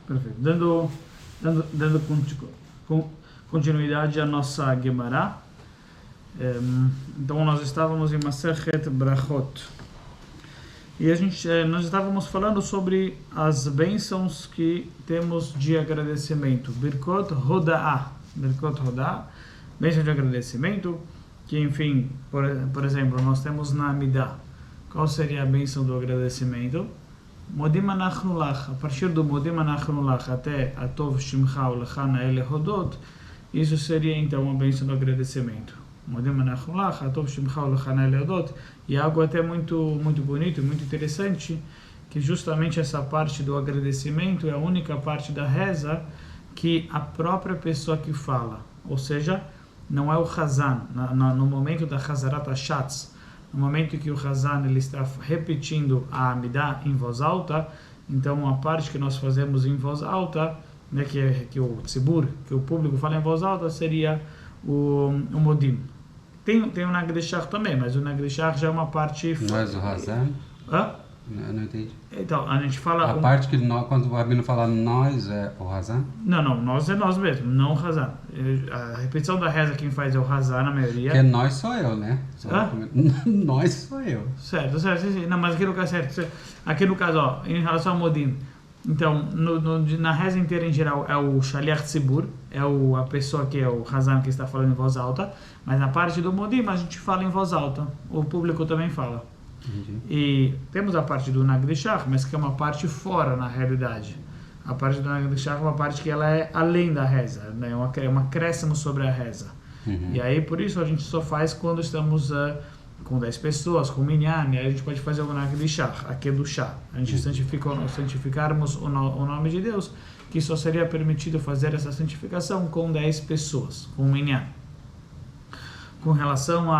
Perfeito. Dando continuidade à nossa Gemara. Então nós estávamos em Masechet Brachot. E nós estávamos falando sobre as bênçãos que temos de agradecimento. Birkot Hoda'ah. Birkot Hoda'ah, bênção de agradecimento, que enfim, por exemplo, nós temos na Amidah. Qual seria a bênção do agradecimento? Modim anachnu lach, a partir do Modim anachnu lach até Atov Shimcha Ulechana Ele Hodot, isso seria então uma bênção do agradecimento. Modim anachnu lach, Atov Shimcha Ulechana Ele Hodot, e algo até muito bonito, muito interessante, que justamente essa parte do agradecimento é a única parte da reza que a própria pessoa que fala, ou seja, não é o Hazan, no momento da Hazarat HaShatz, no momento que o Hazan ele está repetindo a Amidah em voz alta, então a parte que nós fazemos em voz alta, né, que o tzibur, que o público fala em voz alta, seria o Modim. Tem o Nagdeshach também, mas o Nagdeshach já é uma parte... Nós o Hazan? Hã? Não entendi. Então, a gente fala... A parte que nós, quando o Rabino fala nós é o Hazan? Não, nós é nós mesmo, não o Hazan. A repetição da reza quem faz é o Hazan, na maioria. Porque nós sou eu, né? Nós sou eu. Certo. Não, mas aqui no caso, certo. Aqui no caso, ó, em relação ao Modim, então, na reza inteira em geral é o Shaliach Tzibur, é a pessoa que é o Hazan que está falando em voz alta, mas na parte do Modim a gente fala em voz alta, o público também fala. Entendi. E temos a parte do Nagdeshach, mas que é uma parte fora na realidade. A parte do Nagdeshach é uma parte que ela é além da reza, né? É um acréscimo sobre a reza. E aí por isso a gente só faz quando estamos com 10 pessoas, com minyan, e aí a gente pode fazer o Nagdeshach, aqui do chá. A gente santificarmos o nome de Deus, que só seria permitido fazer essa santificação com 10 pessoas, com minyan. Com relação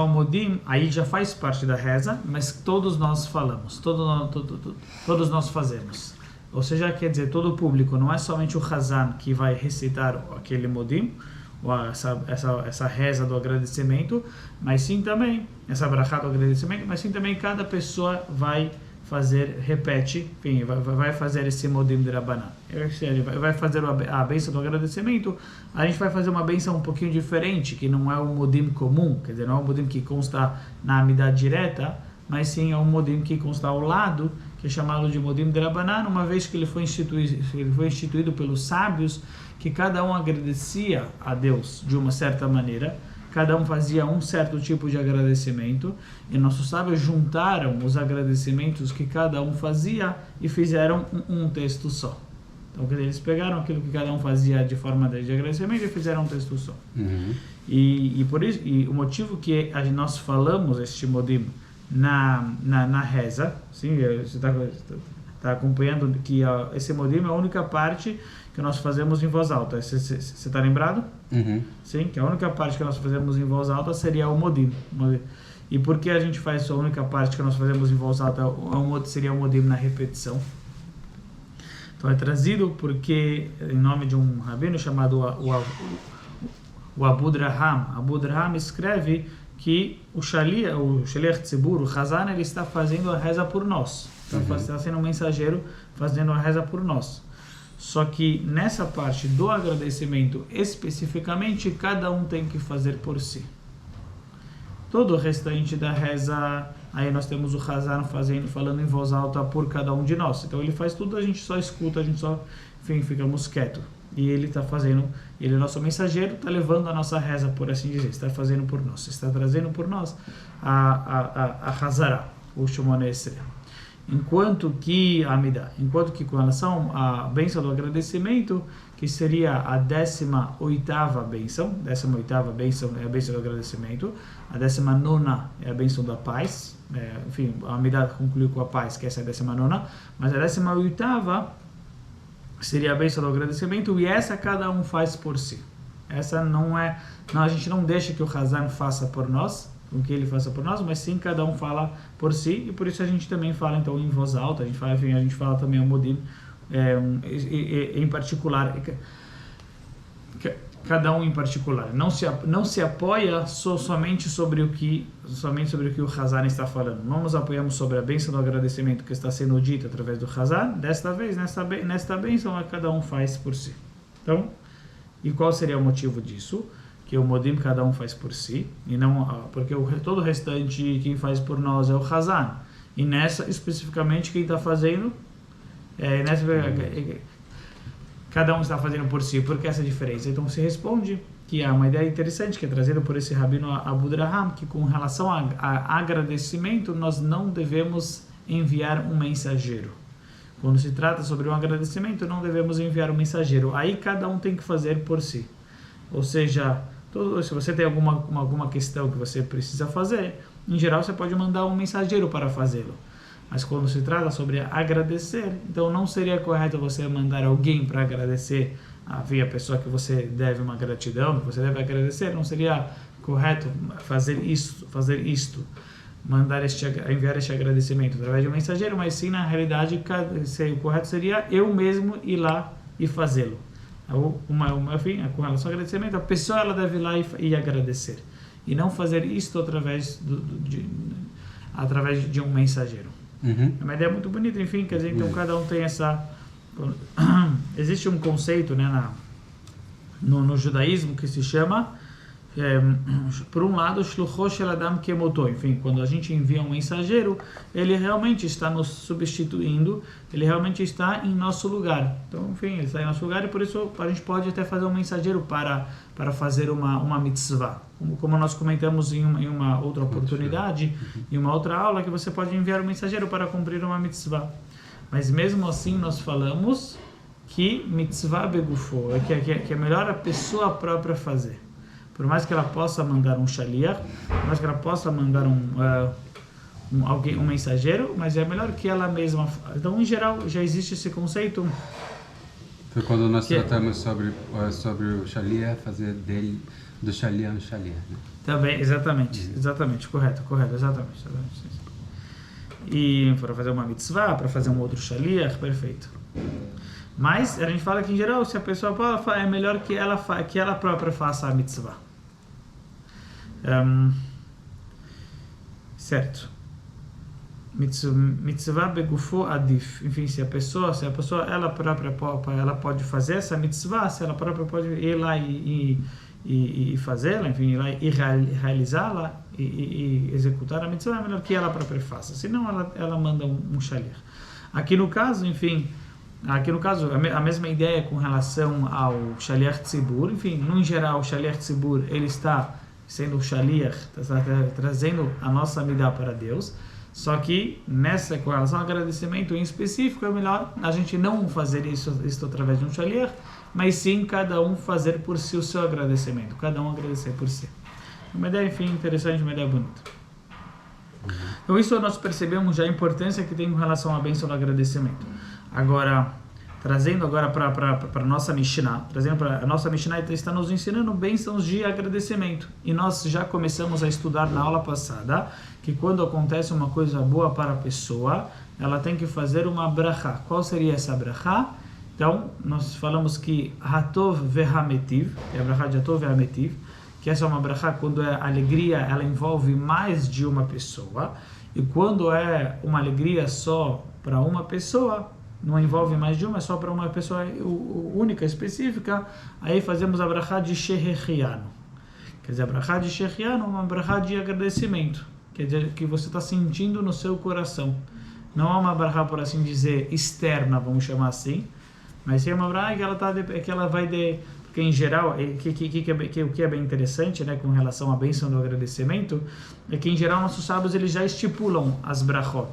ao Modim, aí já faz parte da reza, mas todos nós falamos, todos nós fazemos. Ou seja, quer dizer, todo o público, não é somente o Hazan que vai recitar aquele Modim, ou essa reza do agradecimento, mas sim também, essa brachá do agradecimento, mas sim também cada pessoa repete, enfim, vai fazer esse Modim de Rabbanan. Ele vai fazer a bênção do agradecimento, a gente vai fazer uma bênção um pouquinho diferente, que não é um Modim comum, quer dizer, não é um Modim que consta na Amidah direta, mas sim é um Modim que consta ao lado, que é chamado de Modim de Rabbanan, uma vez que ele foi instituído pelos sábios, que cada um agradecia a Deus de uma certa maneira, cada um fazia um certo tipo de agradecimento, e nossos sábios juntaram os agradecimentos que cada um fazia e fizeram um texto só. Então, eles pegaram aquilo que cada um fazia de forma de agradecimento e fizeram um texto só. E por isso, o motivo que nós falamos este Modim na reza, sim, você está acompanhando que esse Modim é a única parte que nós fazemos em voz alta. Você está lembrado? Sim, que a única parte que nós fazemos em voz alta seria o Modim. E por que a gente faz a única parte que nós fazemos em voz alta seria o Modim na repetição? Então é trazido porque, em nome de um rabino chamado o Abu Draham. Abu Draham escreve que o Shaliach Tzibur, o Hazan, ele está fazendo a reza por nós. Está sendo um mensageiro fazendo a reza por nós. Só que nessa parte do agradecimento, especificamente, cada um tem que fazer por si. Todo o restante da reza, aí nós temos o Hazan falando em voz alta por cada um de nós. Então ele faz tudo, a gente só escuta, enfim, ficamos quietos. E ele está fazendo, ele é nosso mensageiro, está levando a nossa reza, por assim dizer, está fazendo por nós, está trazendo por nós a Hazara, o Shemona Esrei. Enquanto que com relação à bênção do agradecimento, que seria a 18ª bênção, 18ª bênção é a bênção do agradecimento, a 19ª é a bênção da paz, enfim, a Amidah concluiu com a paz, que essa é a 19ª, mas a 18ª seria a bênção do agradecimento, e essa cada um faz por si. Essa a gente não deixa que o Hazan faça por nós, com que ele faça por nós, mas sim cada um fala por si, e por isso a gente também fala então em voz alta, a gente fala também o Modim em particular, cada um em particular. Não se apoia somente sobre o que o Hazan está falando. Não nos apoiamos sobre a bênção do agradecimento que está sendo dita através do Hazan. Desta vez, nesta bênção, cada um faz por si. Então, e qual seria o motivo disso? Que o modim cada um faz por si, e não porque todo o restante quem faz por nós é o Hazan. E nessa, especificamente, quem está fazendo, cada um está fazendo por si. Por que essa diferença? Então se responde que há uma ideia interessante que é trazida por esse Rabino Abu Draham, que com relação a agradecimento, nós não devemos enviar um mensageiro. Quando se trata sobre um agradecimento, não devemos enviar um mensageiro. Aí cada um tem que fazer por si. Ou seja, se você tem alguma questão que você precisa fazer, em geral você pode mandar um mensageiro para fazê-lo. Mas quando se trata sobre agradecer, então não seria correto você mandar alguém para agradecer a pessoa que você deve uma gratidão, que você deve agradecer. Não seria correto fazer isto, enviar este agradecimento através de um mensageiro, mas sim, na realidade, o correto seria eu mesmo ir lá e fazê-lo. Enfim, com relação ao agradecimento, a pessoa ela deve ir lá e agradecer. E não fazer isto através de um mensageiro. É uma ideia muito bonita, enfim, quer dizer, então cada um tem essa... Existe um conceito, né, no judaísmo que se chama, por um lado, Shlucho Shel Adam Kemoto, enfim, quando a gente envia um mensageiro, ele realmente está nos substituindo, ele realmente está em nosso lugar. Então, enfim, ele está em nosso lugar e por isso a gente pode até fazer um mensageiro para fazer uma mitzvah. Como nós comentamos em uma outra oportunidade, em uma outra aula, que você pode enviar um mensageiro para cumprir uma mitzvah. Mas mesmo assim nós falamos que mitzvah begufo, que é melhor a pessoa própria fazer. Por mais que ela possa mandar um shaliach, por mais que ela possa mandar um mensageiro, mas é melhor que ela mesma. Então, em geral, já existe esse conceito. Foi quando nós tratamos sobre o shaliach, fazer do shaliach um shaliach, né? Também, exatamente, correto, exatamente. E para fazer uma mitzvah, para fazer um outro shaliach, perfeito. Mas a gente fala que, em geral, se a pessoa é melhor que ela própria faça a mitzvah. Certo. Mitzvah begufo adif. Enfim, se a pessoa ela própria ela pode fazer essa mitzvah, se ela própria pode ir lá e fazê-la, enfim, ir lá e realizá-la e executar a mitzvah, é melhor que ela própria faça. Senão ela manda um shaliach. Aqui no caso, a mesma ideia com relação ao Shaliach Tzibur. Enfim, no geral, o Shaliach Tzibur, ele está sendo o Shaliach, está trazendo a nossa amida para Deus. Só que, com relação ao agradecimento em específico, é melhor a gente não fazer isso através de um Shaliach, mas sim cada um fazer por si o seu agradecimento, cada um agradecer por si. Uma ideia, enfim, interessante, uma ideia bonita. Então, isso nós percebemos já a importância que tem com relação à bênção do agradecimento. Agora, trazendo agora para a nossa Mishnah, a nossa Mishnah está nos ensinando bênçãos de agradecimento. E nós já começamos a estudar na aula passada que quando acontece uma coisa boa para a pessoa, ela tem que fazer uma brachá. Qual seria essa brachá? Então, nós falamos que Hatov vehametiv, que é a brachá de Hatov vehametiv, que essa é uma brachá quando a alegria ela envolve mais de uma pessoa, e quando é uma alegria só para uma pessoa, não envolve mais de uma, é só para uma pessoa única, específica, aí fazemos a brachá de Shehechianu. Quer dizer, a brachá de Shehechianu é uma brachá de agradecimento, quer dizer, que você está sentindo no seu coração. Não é uma brachá, por assim dizer, externa, vamos chamar assim, mas é uma brachá que ela vai de... Porque em geral, o que é bem interessante, né, com relação à bênção do agradecimento, é que em geral nossos sábios eles já estipulam as brachot.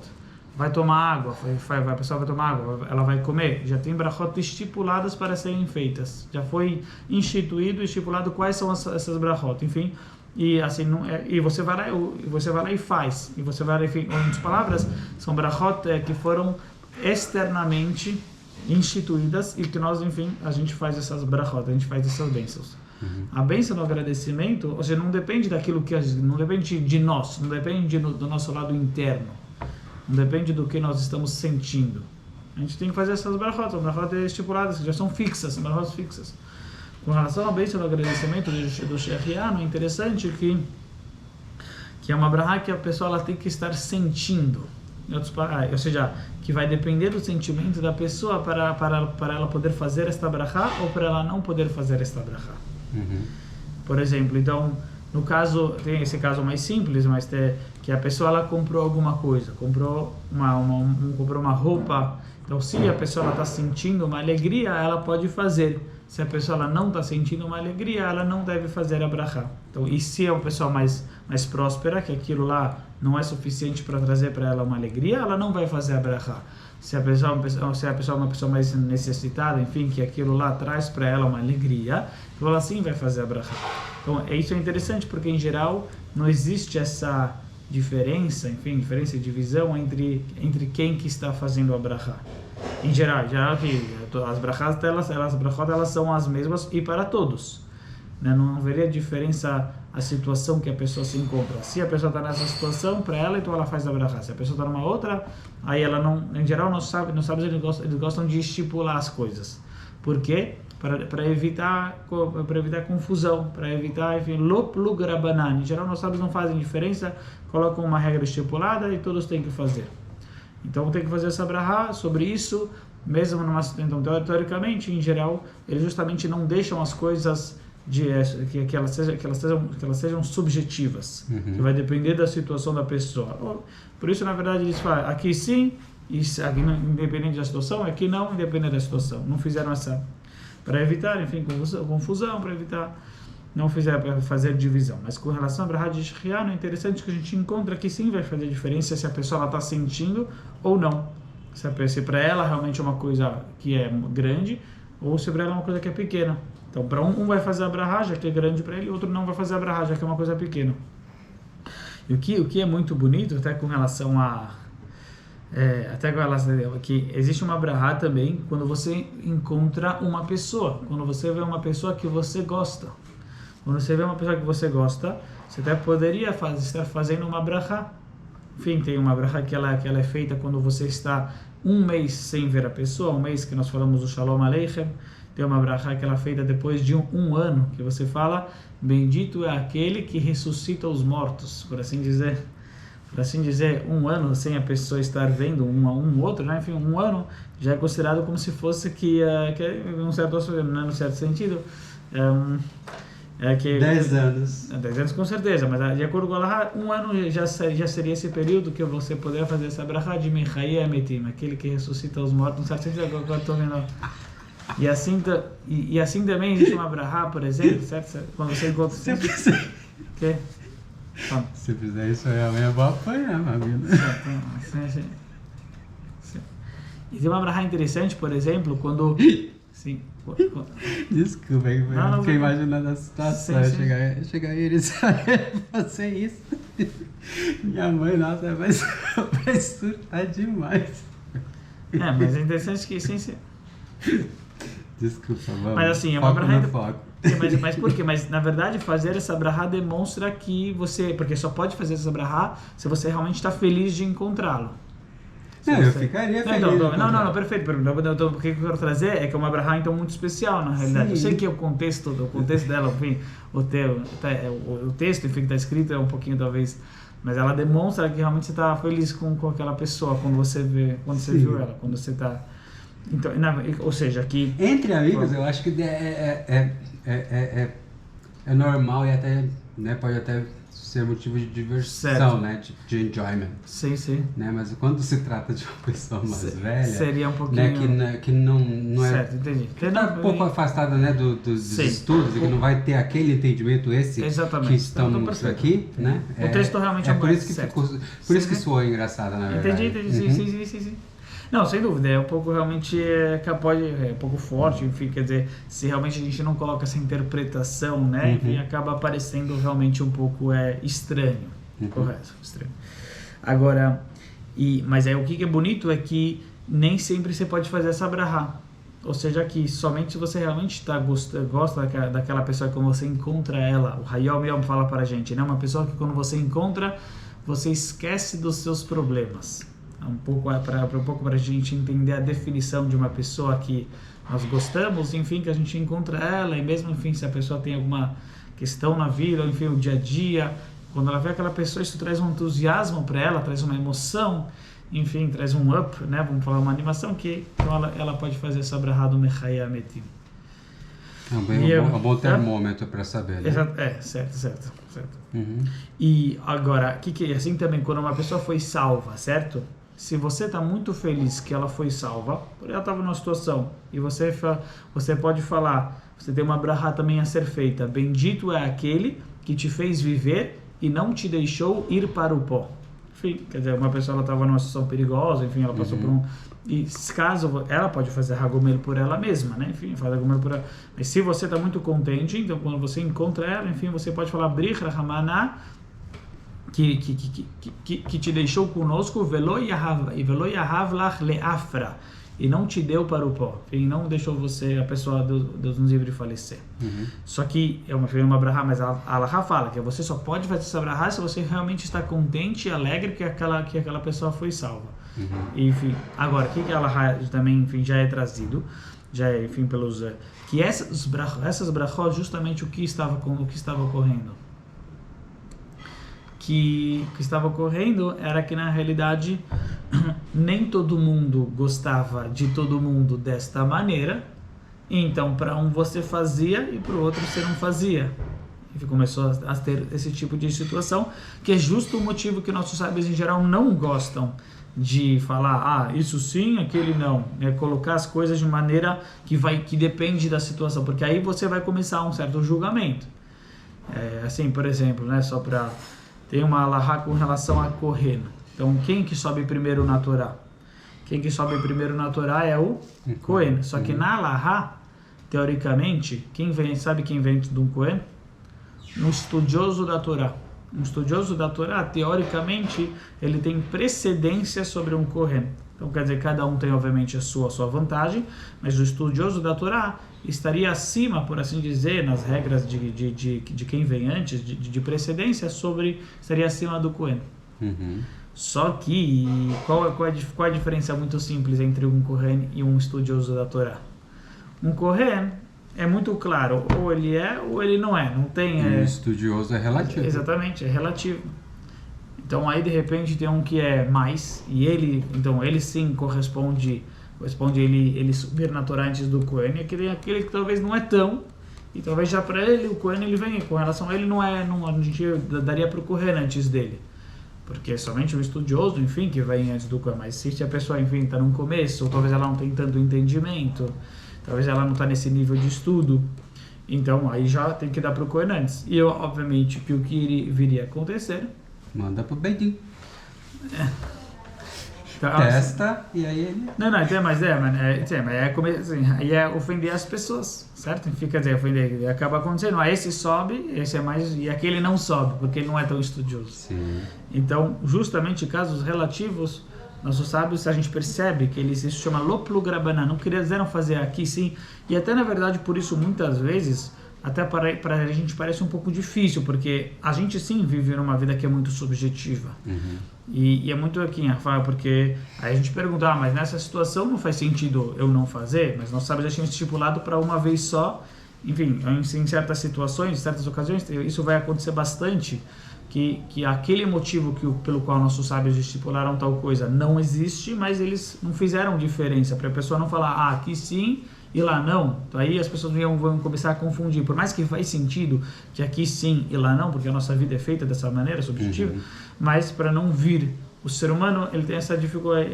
Vai tomar água, a pessoa vai tomar água, ela vai comer, já tem brachot estipuladas para serem feitas, já foi estipulado quais são essas brachot, enfim, e assim e você vai lá e faz, e você vai lá, enfim, em outras palavras, são brachot que foram externamente instituídas e que nós, enfim, a gente faz essas brachot, a gente faz essas bênçãos. A bênção do agradecimento, ou seja, não depende daquilo não depende de nós, não depende do nosso lado interno. Não depende do que nós estamos sentindo. A gente tem que fazer essas brachot estipuladas, que já são fixas, são brachot fixas. Com relação à bênção do agradecimento do Shechianu, é interessante que é uma brahá que a pessoa ela tem que estar sentindo. Ou seja, que vai depender do sentimento da pessoa para ela poder fazer esta brahá ou para ela não poder fazer esta brahá. Por exemplo, então, no caso, tem esse caso mais simples, mas que a pessoa ela comprou alguma coisa, comprou uma roupa. Então, se a pessoa está sentindo uma alegria, ela pode fazer. Se a pessoa ela não está sentindo uma alegria, ela não deve fazer a brachá. Então, e se é uma pessoa mais próspera, que aquilo lá não é suficiente para trazer para ela uma alegria, ela não vai fazer a brachá. Se a pessoa é uma pessoa mais necessitada, enfim, que aquilo lá traz para ela uma alegria, então ela sim vai fazer a brachá. Então, isso é interessante, porque em geral não existe essa diferença e divisão entre quem que está fazendo a brachá. Em geral que as brachás elas são as mesmas e para todos, né? Não haveria diferença a situação que a pessoa se encontra. Se a pessoa está nessa situação, para ela, então ela faz a brachá. Se a pessoa está numa outra, aí ela não, em geral, não sabe, eles gostam de estipular as coisas. Por quê? Para evitar confusão, para evitar, enfim, lop grabanan. Em geral, nós sábios não fazem diferença, colocam uma regra estipulada e todos têm que fazer. Então tem que fazer essa brahá sobre isso, mesmo numa situação. Então, teoricamente, em geral, eles justamente não deixam as coisas que elas sejam subjetivas, que vai depender da situação da pessoa. Por isso, na verdade, eles falam, aqui sim, aqui independente da situação, aqui não, independente da situação. Não fizeram essa, para evitar, enfim, confusão, para evitar, não fizeram para fazer divisão. Mas com relação a brahá de Shechianu, é interessante que a gente encontra que sim vai fazer diferença se a pessoa está sentindo ou não. Se para ela realmente é uma coisa que é grande, ou se para ela é uma coisa que é pequena. Então, para um vai fazer a brahá, já que é grande para ele, outro não vai fazer a brahá, já que é uma coisa pequena. E o que é muito bonito, até com relação que existe uma brahá também quando você encontra uma pessoa, quando você vê uma pessoa que você gosta. Quando você vê uma pessoa que você gosta, você até poderia estar fazendo uma brachá. Enfim, tem uma brachá que ela é feita quando você está um mês sem ver a pessoa, um mês que nós falamos do Shalom Aleichem. Tem uma brachá que ela é feita depois de um ano, que você fala, bendito é aquele que ressuscita os mortos, por assim dizer. Por assim dizer, um ano sem a pessoa estar vendo um outro, né? Enfim, um ano já é considerado como se fosse que num certo sentido, 10 anos. 10 anos com certeza, mas de acordo com Allah, um ano já seria esse período que você poderia fazer essa brachá de Mechai Ametim, aquele que ressuscita os mortos, não certo sentido, agora estou vendo. E assim também existe uma brachá, por exemplo, certo? Quando você encontra... Que? Se fizer isso aí, amanhã eu vou apanhar, meu amigo. E tem uma brachá interessante, por exemplo, quando... Sim. Desculpa, eu fiquei imaginando a situação. Chegar eles fazer isso. Minha mãe, nossa, vai surtar demais. Mas é interessante que sim. Desculpa, vamos. Mas assim, é uma brachá. Mas por quê? Mas na verdade fazer essa brachá demonstra que você... Porque só pode fazer essa brachá se você realmente está feliz de encontrá-lo. Não, eu ficaria feliz. Não, perfeito. Então, o que eu quero trazer é que é uma brachá então muito especial, na realidade. Sim. Eu sei que o contexto dela, enfim, o texto, enfim, que está escrito é um pouquinho talvez, mas ela demonstra que realmente você está feliz com aquela pessoa quando você viu ela, quando você está... Então, ou seja, aqui... Entre amigos, eu acho que é normal e até, né, pode até ser motivo de diversão, certo, né, de enjoyment. Sim. Né, mas quando se trata de uma pessoa mais velha, seria um pouquinho, né, que não é, certo, entendi, que está um pouco afastada, né, dos estudos, e que não vai ter aquele entendimento exatamente, que estamos aqui, né? O texto realmente por isso que por isso que soou engraçada, na verdade. Entendi. Sim. Não, sem dúvida, é um pouco realmente um pouco forte, enfim, quer dizer, se realmente a gente não coloca essa interpretação, né, enfim, acaba parecendo realmente um pouco estranho, correto, estranho. Agora, mas aí o que é bonito é que nem sempre você pode fazer essa brachá, ou seja, que somente se você realmente gosta daquela pessoa que quando você encontra ela, o Hayom Yom fala para a gente, né, uma pessoa que quando você encontra, você esquece dos seus problemas. Um pouco para a gente entender a definição de uma pessoa que nós gostamos, enfim, que a gente encontra ela, e mesmo, enfim, se a pessoa tem alguma questão na vida, ou, enfim, o dia a dia, quando ela vê aquela pessoa, isso traz um entusiasmo para ela, traz uma emoção, enfim, traz um up, né? Vamos falar uma animação que então ela pode fazer essa brahá do Mechaya Metim. É um bom termômetro para saber, né? Certo. Uhum. E agora, que assim também, quando uma pessoa foi salva, certo? Se você está muito feliz que ela foi salva, ela estava numa situação, e você pode falar, você tem uma brahá também a ser feita, bendito é aquele que te fez viver e não te deixou ir para o pó. Enfim, quer dizer, uma pessoa estava numa situação perigosa, enfim, ela passou por um... E caso ela pode fazer Hagomel por ela mesma, né? Enfim, faz Hagomel por ela. Mas se você está muito contente, então quando você encontra ela, enfim, você pode falar Brich Rahamana, que te deixou conosco, Velo Yahav Lach Leafra, e não te deu para o pó, e não deixou você, a pessoa, Deus nos livre de falecer. Só que é uma brahá, mas a Alahá fala que você só pode fazer essa brahá se você realmente está contente e alegre que aquela pessoa foi salva. Enfim, agora, o que a Alahá também, enfim, já é trazido, já é, enfim, pelos... que essas brachot, justamente o que estava ocorrendo. Que estava ocorrendo era que, na realidade, nem todo mundo gostava de todo mundo desta maneira. Então, para um você fazia e para o outro você não fazia. E começou a ter esse tipo de situação, que é justo o motivo que nossos sábios em geral não gostam de falar, isso sim, aquele não. É colocar as coisas de maneira que depende da situação, porque aí você vai começar um certo julgamento. Assim, por exemplo, né, só para... Tem uma alahá com relação a Kohen. Então, quem que sobe primeiro na Torá? Quem que sobe primeiro na Torá é o Kohen. Só que na alahá, teoricamente, sabe quem vem de um Kohen? Um estudioso da Torá. Um estudioso da Torá, teoricamente, ele tem precedência sobre um Kohen. Então, quer dizer, cada um tem, obviamente, a sua vantagem, mas o estudioso da Torá estaria acima, por assim dizer, nas regras de quem vem antes, de precedência, estaria acima do Kohen. Só que, qual é a diferença muito simples entre um Kohen e um estudioso da Torá? Um Kohen é muito claro, ou ele é ou ele não é. Não tem... E o estudioso é relativo. Exatamente, é relativo. Então aí de repente tem um que é mais, e ele sim corresponde ele subir na Torá antes do Kohen, e aquele que talvez não é tão, e talvez já para ele, o Kohen ele vem, com relação a ele a gente daria para o Kohen antes dele, porque é somente o estudioso, enfim, que vem antes do Kohen, mas se a pessoa, enfim, está no começo, ou talvez ela não tem tanto entendimento, talvez ela não está nesse nível de estudo, então aí já tem que dar para o Kohen antes, e obviamente que o que viria a acontecer, manda pro Bedin. Testa e aí ele... Não, mas aí é ofender as pessoas, certo? Fica dizer, ofender, acaba acontecendo, esse sobe, esse é mais, e aquele não sobe, porque ele não é tão estudioso. Sim. Então, justamente casos relativos, nossos sábios, a gente percebe que isso se chama loplugrabaná, não quiseram fazer aqui sim, e até na verdade por isso muitas vezes, até para a gente parece um pouco difícil, porque a gente sim vive numa vida que é muito subjetiva. E é muito aqui, porque aí a gente pergunta, mas nessa situação não faz sentido eu não fazer, mas nós sabemos já tínhamos estipulado para uma vez só, enfim, em certas situações, em certas ocasiões, isso vai acontecer bastante, que aquele motivo pelo qual nossos sábios estipularam tal coisa não existe, mas eles não fizeram diferença, para a pessoa não falar, aqui sim, e lá não. Então aí as pessoas vão começar a confundir. Por mais que faz sentido que aqui sim e lá não, porque a nossa vida é feita dessa maneira, subjetiva, mas para não vir, o ser humano ele tem essa dificuldade,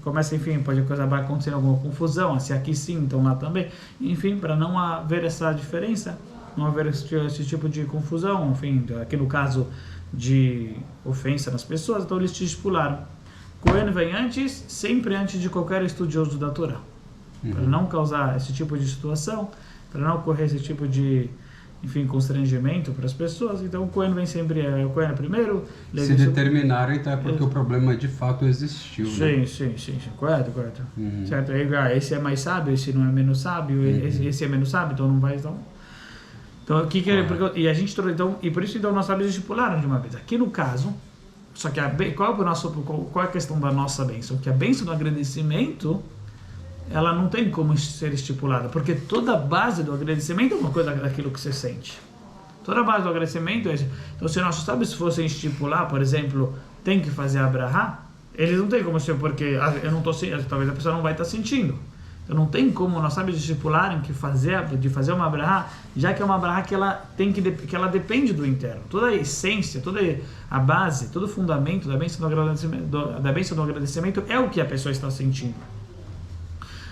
começa, enfim, pode acabar acontecendo alguma confusão, se aqui sim, então lá também. Enfim, para não haver essa diferença, não haver esse tipo de confusão, enfim, aqui no caso de ofensa nas pessoas, então eles te estipularam. Kohen vem antes, sempre antes de qualquer estudioso da Torá. Para não causar esse tipo de situação, para não ocorrer esse tipo de, enfim, constrangimento para as pessoas. Então o Kohen vem sempre, o Kohen é primeiro. Se determinaram, então é porque o problema de fato existiu. Sim, correto. Certo? Aí, esse é mais sábio, esse não é menos sábio, esse é menos sábio, então não vai, então o que e a gente então, e por isso então nós sábios estipularam de uma vez. Aqui no caso, só que qual é a questão da nossa bênção? Que a bênção do agradecimento ela não tem como ser estipulada, porque toda a base do agradecimento é uma coisa daquilo que você sente. Toda a base do agradecimento é isso. Então, se nós sabemos, se fossem estipular, por exemplo, tem que fazer a brahá, eles não tem como ser, porque eu não tô, talvez a pessoa não vai estar sentindo. Então não tem como nós sabemos estipularem que de fazer uma brahá, já que é uma brahá que ela depende do interno. Toda a essência, toda a base, todo o fundamento da bênção do agradecimento é o que a pessoa está sentindo.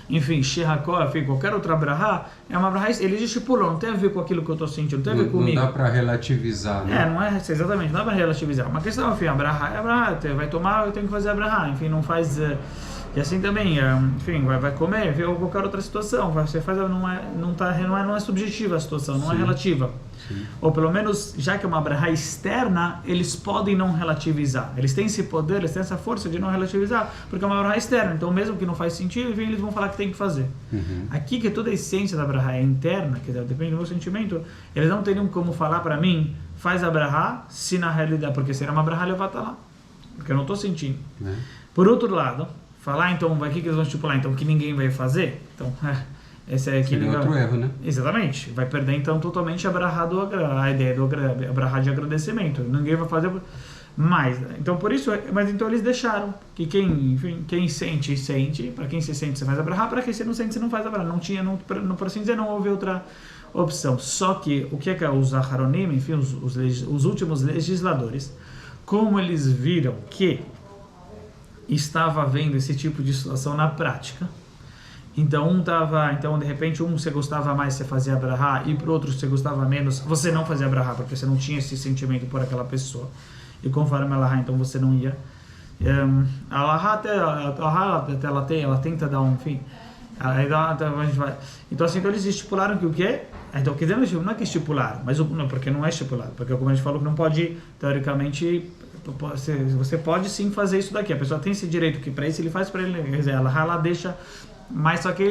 Enfim, Shehakor, qualquer outra brahá, é uma brahá, eles estipulam, não tem a ver com aquilo que eu estou sentindo, não tem a ver comigo. Não dá para relativizar, né? Não é, exatamente, não dá para relativizar. Uma questão, enfim, a brahá é a brahá, vai tomar, eu tenho que fazer a brahá, enfim, não faz... E assim também, enfim, vai comer, ou qualquer outra situação, você faz, não é subjetiva a situação, não é relativa. Sim. Ou pelo menos, já que é uma brahá externa, eles podem não relativizar. Eles têm esse poder, eles têm essa força de não relativizar, porque é uma brahá externa. Então, mesmo que não faz sentido, enfim, eles vão falar que tem que fazer. Aqui, que toda a essência da brahá é interna, quer dizer, depende do meu sentimento, eles não teriam como falar para mim, faz a brahá, se na realidade, porque será uma brahá levata lá, porque eu não estou sentindo. Por outro lado, falar, então, o que eles vão estipular? Então, que ninguém vai fazer? Então, esse é aquele outro erro, né? Exatamente. Vai perder, então, totalmente a ideia do brahá de agradecimento. Ninguém vai fazer... Mas, então, por isso... Mas, então, eles deixaram que quem sente, sente. Para quem se sente, você faz a brahá. Para quem se não sente, você não faz a brahá. Não tinha, por assim dizer, não houve outra opção. Só que, o que é os Aharonim, enfim, os últimos legisladores, como eles viram que estava vendo esse tipo de situação na prática, então de repente você gostava mais, você fazia brahá, e para outro você gostava menos, você não fazia brahá porque você não tinha esse sentimento por aquela pessoa, e conforme ela então você não ia. A Allahá ela tenta dar um fim. Então assim, então eles estipularam que o quê? Então quer dizer, não é que estipularam, mas porque não é estipulado, porque como a gente falou que não pode, teoricamente, você pode sim fazer isso daqui. A pessoa tem esse direito que para isso ele faz, para ele, quer dizer, ela deixa, mas só que